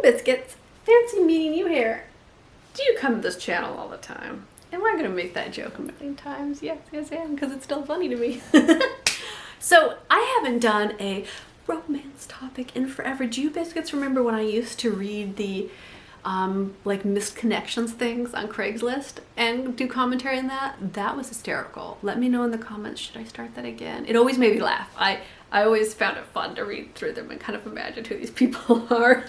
Biscuits, fancy meeting you here. Do you come to this channel all the time? Am I gonna make that joke a million times? Yes, I am, because it's still funny to me. So I haven't done a romance topic in forever. Do you Biscuits remember when I used to read the like missed connections things on Craigslist and do commentary on that? That was hysterical. Let me know in the comments, should I start that again? It always made me laugh. I always found it fun to read through them and kind of imagine who these people are.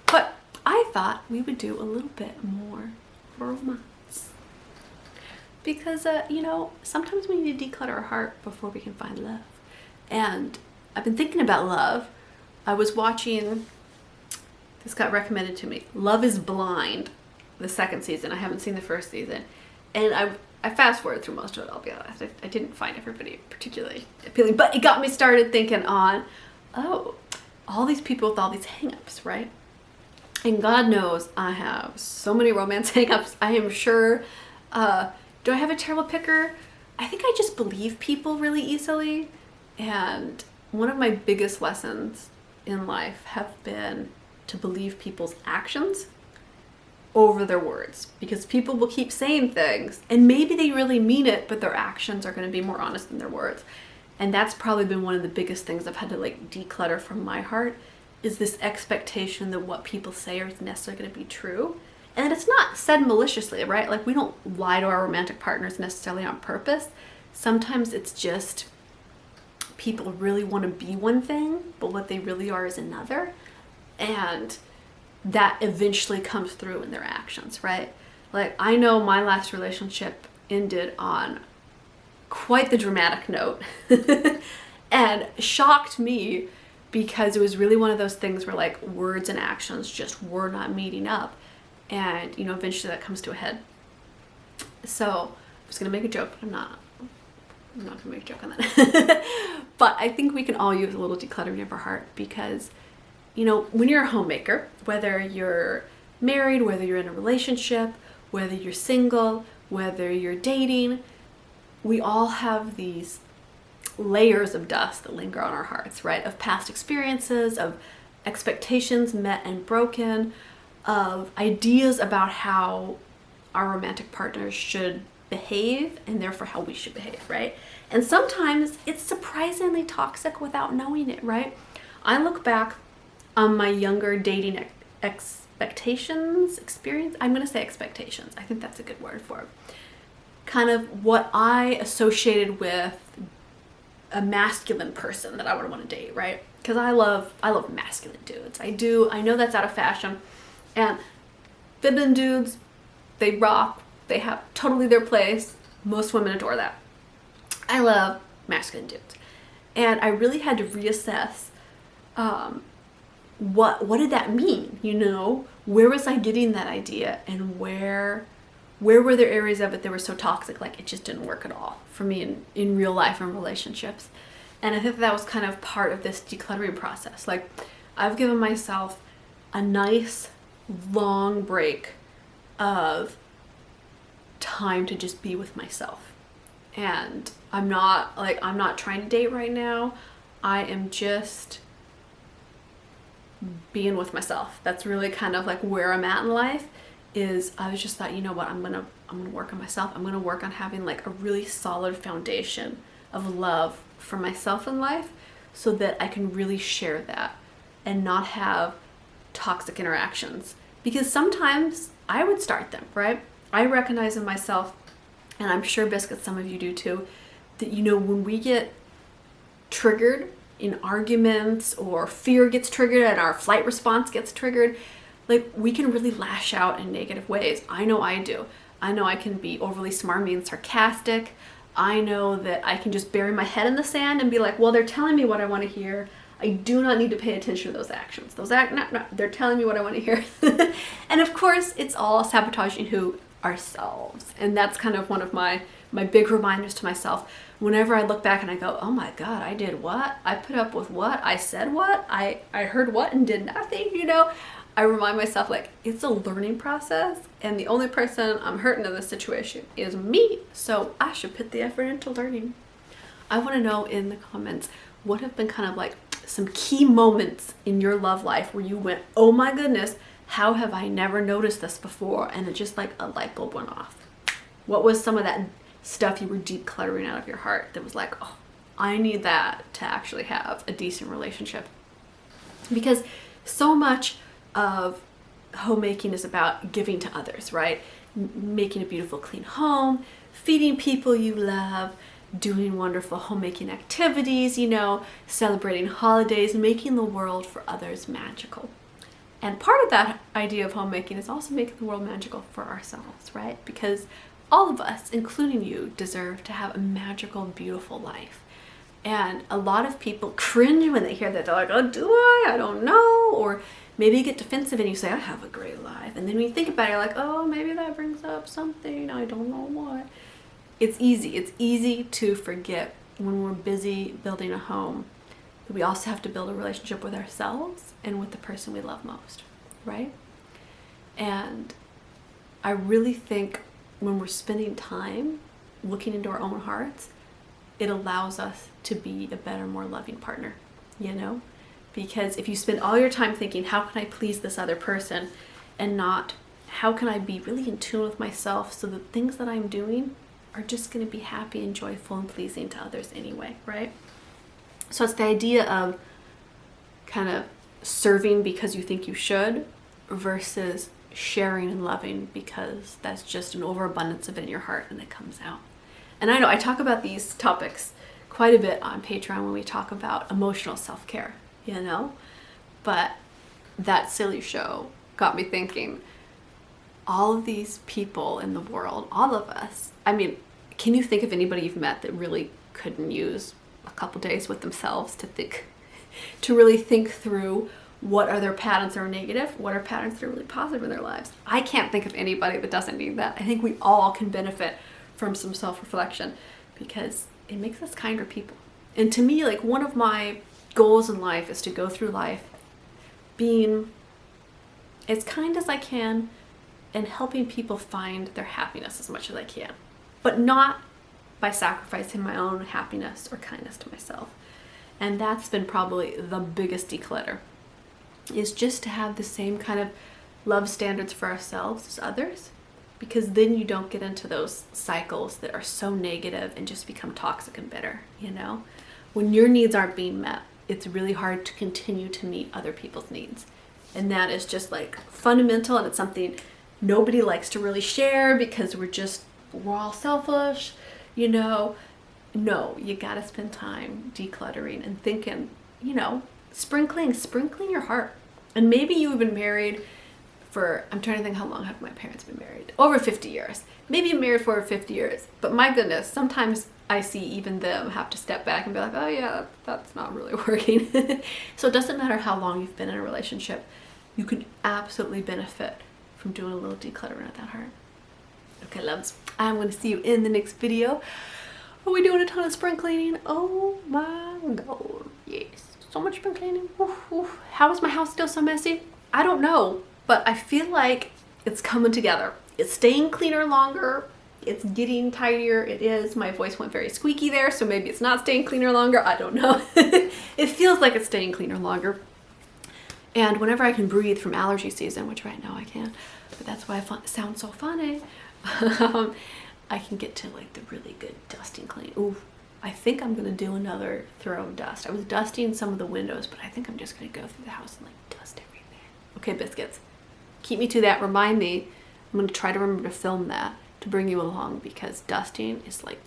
But I thought we would do a little bit more romance. Because, you know, sometimes we need to declutter our heart before we can find love. And I've been thinking about love. I was watching, this got recommended to me, Love is Blind, the second season. I haven't seen the first season. And I fast forwarded through most of it, I'll be honest. I didn't find everybody particularly appealing, but it got me started thinking on, oh, all these people with all these hang-ups, right? And God knows I have so many romance hang-ups. I am sure, do I have a terrible picker? I think I just believe people really easily. And one of my biggest lessons in life have been to believe people's actions over their words, because people will keep saying things and maybe they really mean it, but their actions are going to be more honest than their words. And that's probably been one of the biggest things I've had to like declutter from my heart, is this expectation that what people say is necessarily going to be true. And it's not said maliciously, right? Like, we don't lie to our romantic partners necessarily on purpose. Sometimes it's just people really want to be one thing, but what they really are is another. And that eventually comes through in their actions, right? Like, I know my last relationship ended on quite the dramatic note and shocked me, because it was really one of those things where like words and actions just were not meeting up. And, you know, eventually that comes to a head. So I was gonna make a joke, but I'm not gonna make a joke on that. But I think we can all use a little decluttering of our heart, because, you know, when you're a homemaker, whether you're married, whether you're in a relationship, whether you're single, whether you're dating, we all have these layers of dust that linger on our hearts, right? Of past experiences, of expectations met and broken, of ideas about how our romantic partners should behave and therefore how we should behave, right? And sometimes it's surprisingly toxic without knowing it, right? I look back on my younger dating expectations, experience. I'm going to say expectations. I think that's a good word for it. Kind of what I associated with a masculine person that I would want to date, right? Because I love masculine dudes. I know that's out of fashion. And feminine dudes, they rock. They have totally their place. Most women adore that. I love masculine dudes. And I really had to reassess what did that mean? You know, where was I getting that idea, and where were there areas of it that were so toxic, like it just didn't work at all for me in real life and relationships. And I think that was kind of part of this decluttering process. Like, I've given myself a nice long break of time to just be with myself. And I'm not trying to date right now. I am just being with myself. That's really kind of like where I'm at in life. Is I was just thought, you know what, I'm gonna work on myself. I'm gonna work on having like a really solid foundation of love for myself in life, so that I can really share that and not have toxic interactions. Because sometimes I would start them, right? I recognize in myself, and I'm sure Biscuits, some of you do too, that, you know, when we get triggered in arguments, or fear gets triggered and our flight response gets triggered, like, we can really lash out in negative ways. I know I do. I know I can be overly smarmy and sarcastic. I know that I can just bury my head in the sand and be like, well, they're telling me what I want to hear. I do not need to pay attention to those actions. No, they're telling me what I want to hear. And of course, it's all sabotaging who ourselves. And that's kind of one of my big reminders to myself. Whenever I look back and I go, oh my God, I did what? I put up with what? I said what? I heard what and did nothing, you know? I remind myself, like, it's a learning process, and the only person I'm hurting in this situation is me, so I should put the effort into learning. I want to know in the comments what have been kind of like some key moments in your love life where you went, oh my goodness, how have I never noticed this before? And it just like a light bulb went off. What was some of that stuff you were decluttering out of your heart that was like, oh, I need that to actually have a decent relationship? Because so much of homemaking is about giving to others, right? Making a beautiful, clean home, feeding people you love, doing wonderful homemaking activities, you know, celebrating holidays, making the world for others magical. And part of that idea of homemaking is also making the world magical for ourselves, right? Because all of us, including you, deserve to have a magical, beautiful life. And a lot of people cringe when they hear that. They're like, oh, do I? I don't know. Or maybe you get defensive and you say, I have a great life. And then when you think about it, you're like, oh, maybe that brings up something. I don't know what. It's easy. It's easy to forget when we're busy building a home that we also have to build a relationship with ourselves and with the person we love most, right? And I really think when we're spending time looking into our own hearts, it allows us to be a better, more loving partner, you know? Because if you spend all your time thinking, how can I please this other person, and not, how can I be really in tune with myself so the things that I'm doing are just going to be happy and joyful and pleasing to others anyway, right? So it's the idea of kind of serving because you think you should versus sharing and loving because that's just an overabundance of it in your heart and it comes out. And I know I talk about these topics quite a bit on Patreon when we talk about emotional self-care, you know? But that silly show got me thinking, all of these people in the world, all of us, I mean, can you think of anybody you've met that really couldn't use a couple days with themselves to really think through what are their patterns that are negative, what are patterns that are really positive in their lives? I can't think of anybody that doesn't need that. I think we all can benefit from some self-reflection because it makes us kinder people. And to me, like, one of my goals in life is to go through life being as kind as I can and helping people find their happiness as much as I can, but not by sacrificing my own happiness or kindness to myself. And that's been probably the biggest declutter, is just to have the same kind of love standards for ourselves as others, because then you don't get into those cycles that are so negative and just become toxic and bitter, you know? When your needs aren't being met, it's really hard to continue to meet other people's needs. And that is just like fundamental, and it's something nobody likes to really share because we're all selfish, you know? No, you gotta spend time decluttering and thinking, you know, sprinkling your heart. And maybe you've been married for, I'm trying to think, how long have my parents been married? Over 50 years. Maybe you're married for over 50 years. But my goodness, sometimes I see even them have to step back and be like, oh yeah, that's not really working. So it doesn't matter how long you've been in a relationship. You can absolutely benefit from doing a little decluttering at that heart. Okay, loves, I'm going to see you in the next video. Are we doing a ton of spring cleaning? Oh my God, yes. So much spring cleaning. Oof, oof. How is my house still so messy? I don't know, but I feel like it's coming together. It's staying cleaner longer. It's getting tidier. It is. My voice went very squeaky there, so maybe it's not staying cleaner longer. I don't know. It feels like it's staying cleaner longer. And whenever I can breathe from allergy season, which right now I can't, but that's why I sound so funny, I can get to like the really good dusting clean. Ooh, I think I'm gonna do another throw of dust. I was dusting some of the windows, but I think I'm just gonna go through the house and like dust everything. Okay, biscuits, keep me to that. Remind me. I'm gonna try to remember to film that to bring you along, because dusting is like,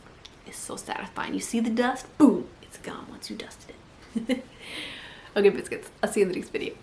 it's so satisfying. You see the dust, boom, it's gone once you dusted it. Okay, biscuits, I'll see you in the next video.